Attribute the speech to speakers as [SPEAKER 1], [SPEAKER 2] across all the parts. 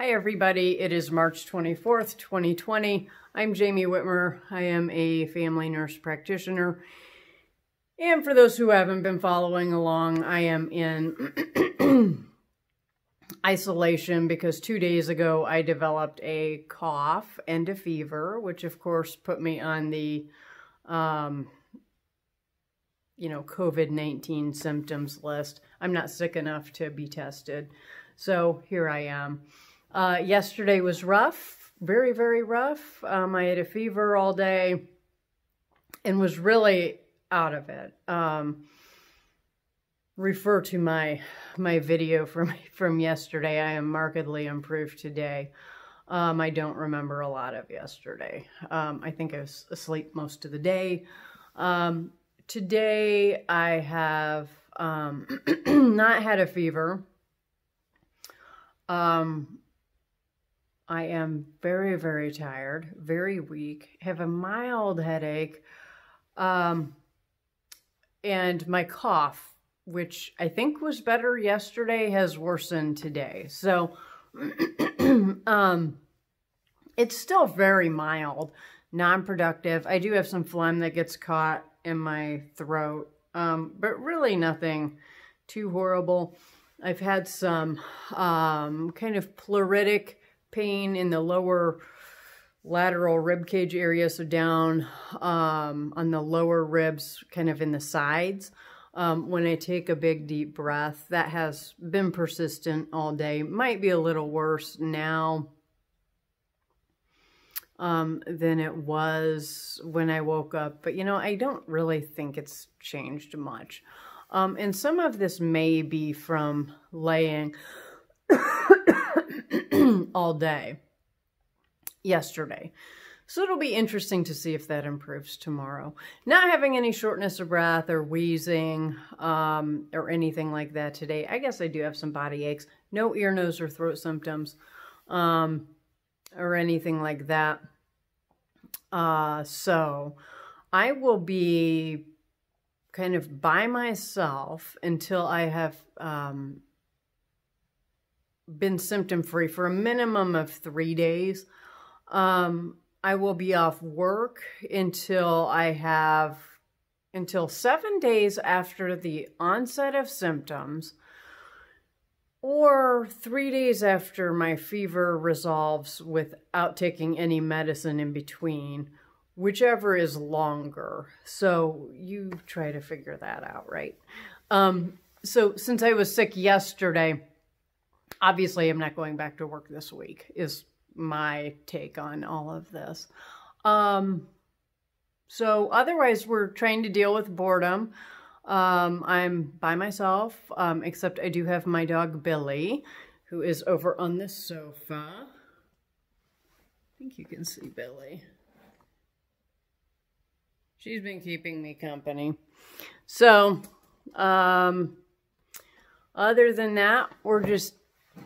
[SPEAKER 1] Hi everybody, it is March 24th, 2020. I'm Jamie Whitmer. I am a family nurse practitioner. And for those who haven't been following along, I am in isolation because 2 days ago I developed a cough and a fever, which of course put me on the, COVID-19 symptoms list. I'm not sick enough to be tested. So here I am. Yesterday was rough, very, very rough. I had a fever all day and was really out of it. Refer to my video from yesterday. I am markedly improved today. I don't remember a lot of yesterday. I think I was asleep most of the day. Today I have not had a fever. I am very, very tired, very weak, have a mild headache, and my cough, which I think was better yesterday, has worsened today. So, it's still very mild, non-productive. I do have some phlegm that gets caught in my throat, but really nothing too horrible. I've had some kind of pleuritic pain in the lower lateral rib cage area, so down on the lower ribs, kind of in the sides. When I take a big deep breath, that has been persistent all day. Might be a little worse now than it was when I woke up, but I don't really think it's changed much. And some of this may be from laying all day yesterday. So it'll be interesting to see if that improves tomorrow. Not having any shortness of breath or wheezing or anything like that today. I guess I do have some body aches. No ear, nose, or throat symptoms or anything like that. So I will be kind of by myself until I have been symptom-free for a minimum of 3 days. I will be off work until 7 days after the onset of symptoms, or 3 days after my fever resolves without taking any medicine in between, whichever is longer. So you try to figure that out, right? So since I was sick yesterday, obviously I'm not going back to work this week, is my take on all of this. So otherwise we're trying to deal with boredom. I'm by myself, except I do have my dog Billy, who is over on the sofa. I think you can see Billy. She's been keeping me company. So, other than that, we're just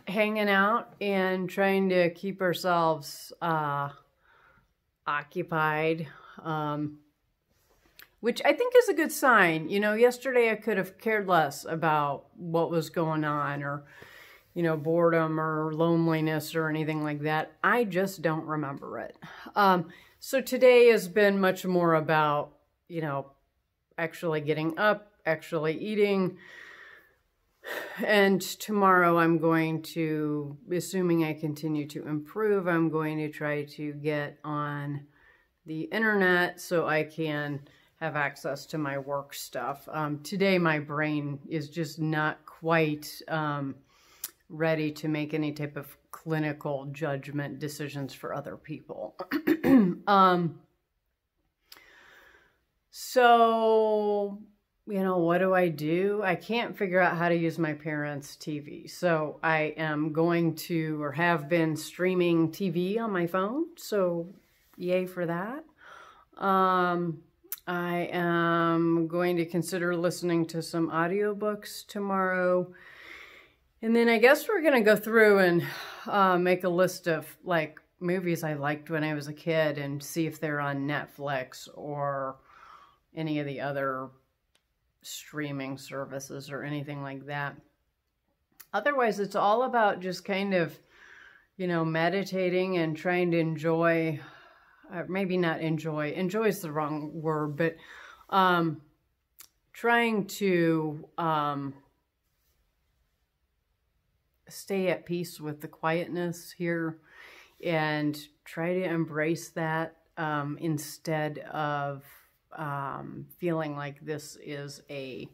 [SPEAKER 1] hanging out and trying to keep ourselves occupied, which I think is a good sign. Yesterday I could have cared less about what was going on, or, boredom or loneliness or anything like that. I just don't remember it. So today has been much more about, actually getting up, actually eating. And tomorrow I'm going to, assuming I continue to improve, I'm going to try to get on the internet so I can have access to my work stuff. Today my brain is just not quite ready to make any type of clinical judgment decisions for other people. So, what do? I can't figure out how to use my parents' TV. So I am going to, or have been, streaming TV on my phone. So yay for that. I am going to consider listening to some audiobooks tomorrow. And then I guess we're going to go through and make a list of movies I liked when I was a kid and see if they're on Netflix or any of the other streaming services or anything like that. Otherwise, it's all about just kind of you know, meditating and trying to enjoy, maybe not enjoy is the wrong word, but trying to stay at peace with the quietness here and try to embrace that instead of feeling like this is a,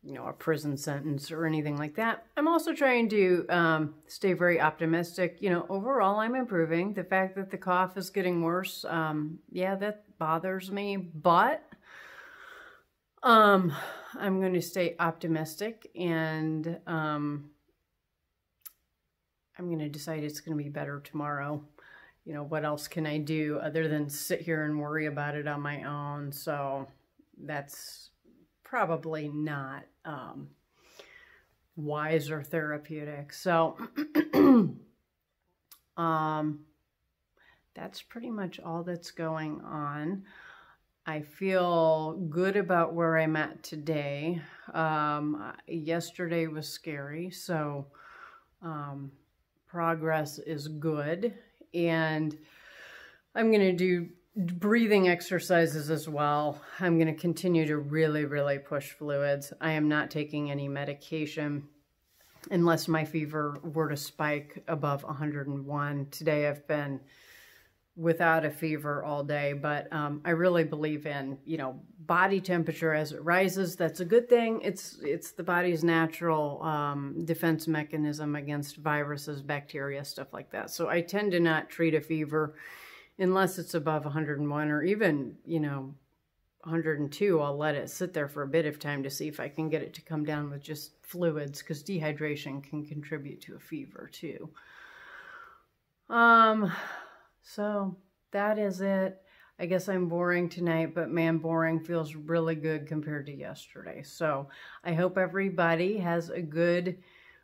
[SPEAKER 1] you know, a prison sentence or anything like that. I'm also trying to stay very optimistic. You know, overall, I'm improving. The fact that the cough is getting worse, yeah, that bothers me, but I'm going to stay optimistic, and I'm going to decide it's going to be better tomorrow. You know, what else can I do other than sit here and worry about it on my own? So that's probably not wise or therapeutic. So that's pretty much all that's going on. I feel good about where I'm at today. Yesterday was scary, so progress is good. And I'm going to do breathing exercises as well. I'm going to continue to really, really push fluids. I am not taking any medication unless my fever were to spike above 101. Today I've been without a fever all day, but I really believe in, you know, body temperature as it rises. That's a good thing. It's the body's natural defense mechanism against viruses, bacteria, stuff like that. So I tend to not treat a fever unless it's above 101 or even, you know, 102. I'll let it sit there for a bit of time to see if I can get it to come down with just fluids, because dehydration can contribute to a fever too. So that is it. I guess I'm boring tonight, but man, boring feels really good compared to yesterday. So I hope everybody has a good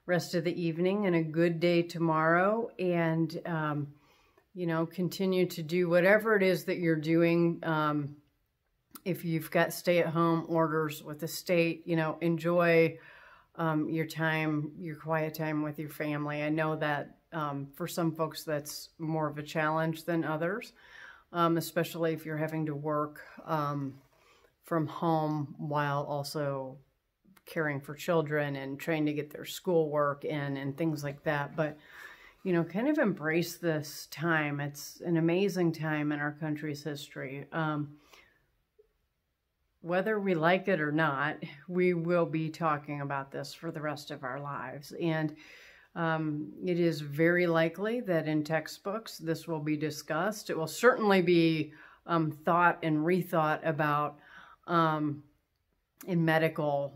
[SPEAKER 1] rest of the evening and a good day tomorrow. And, you know, continue to do whatever it is that you're doing. If you've got stay-at-home orders with the state, you know, enjoy your time, your quiet time with your family. I know that for some folks that's more of a challenge than others, especially if you're having to work from home while also caring for children and trying to get their schoolwork in and things like that. But, you know, kind of embrace this time. It's an amazing time in our country's history. Whether we like it or not, we will be talking about this for the rest of our lives. And it is very likely that in textbooks this will be discussed. It will certainly be thought and rethought about in medical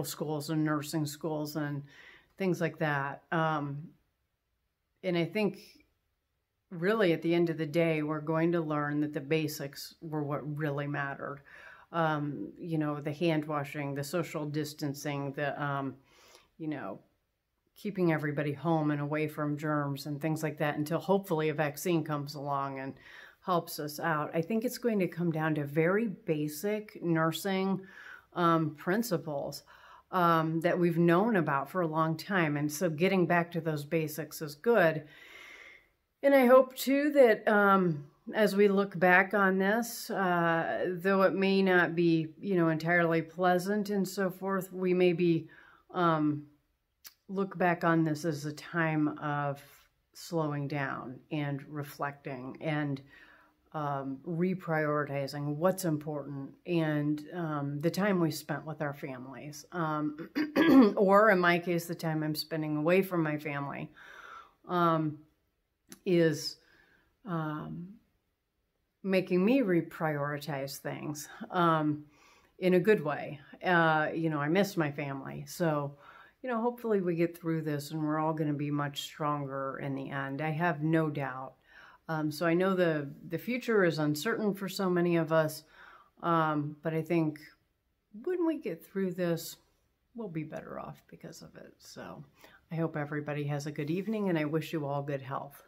[SPEAKER 1] schools and nursing schools and things like that. And I think really at the end of the day, we're going to learn that the basics were what really mattered. You know, the hand washing, the social distancing, the, you know, keeping everybody home and away from germs and things like that until hopefully a vaccine comes along and helps us out. I think it's going to come down to very basic nursing principles that we've known about for a long time. And so getting back to those basics is good. And I hope too that as we look back on this, though it may not be, you know, entirely pleasant and so forth, we may be look back on this as a time of slowing down and reflecting and reprioritizing what's important and the time we spent with our families. Or in my case, the time I'm spending away from my family is making me reprioritize things in a good way. You know, I miss my family. So, you know, hopefully we get through this and we're all going to be much stronger in the end. I have no doubt. So I know the future is uncertain for so many of us, but I think when we get through this, we'll be better off because of it. So I hope everybody has a good evening, and I wish you all good health.